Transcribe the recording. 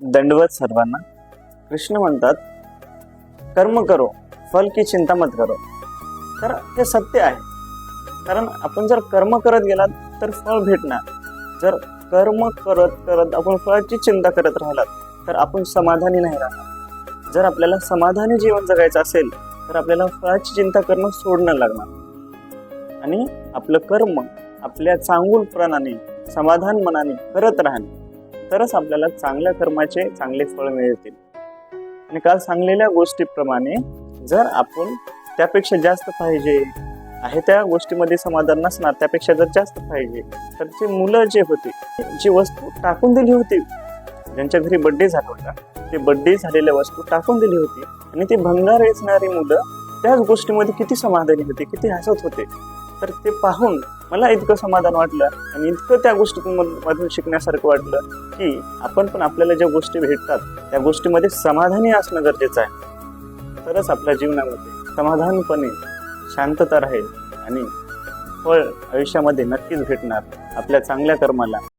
दंडवत सर्वांना. कृष्ण म्हणतात, कर्म करो फल की चिंता मत करो. तर हे सत्य आहे. कारण आपण जर कर्म करत गेलात तर फळ भेटणार. जर कर्म करत करत आपण फळाची चिंता करत राहिलात तर आपण समाधानी नाही राहणार. जर आपल्याला समाधानी जीवन जगायचं असेल तर आपल्याला फळाची चिंता करणं सोडणं लागणार आणि आपलं कर्म आपल्या चांगुलपणाने समाधान मनाने करत राहणे तरच आपल्याला चांगल्या कर्माचे चांगले फळ मिळतील. आणि काल सांगलेल्या गोष्टीप्रमाणे जर आपण त्यापेक्षा जास्त पाहिजे आहे त्या गोष्टीमध्ये समाधान नसणार, त्यापेक्षा जर जास्त पाहिजे तर जे मुलं जे होते, जी वस्तू टाकून दिली होती, ज्यांच्या घरी बर्थडे झाला होता ते बर्थडे झालेल्या वस्तू टाकून दिली होती आणि ते भंगार वेचणारी मुलं त्याच गोष्टीमध्ये किती समाधानी होते, किती हसत होते. तर ते पाहून मला इतकं समाधान वाटलं आणि इतकं त्या गोष्टीमधून शिकण्यासारखं वाटलं की आपण पण आपल्याला ज्या गोष्टी भेटतात त्या गोष्टीमध्ये समाधानी असणं गरजेचं आहे. तरच आपल्या जीवनामध्ये समाधानपणे शांतता राहील आणि फळ आयुष्यामध्ये नक्कीच भेटणार आपल्या चांगल्या कर्माला.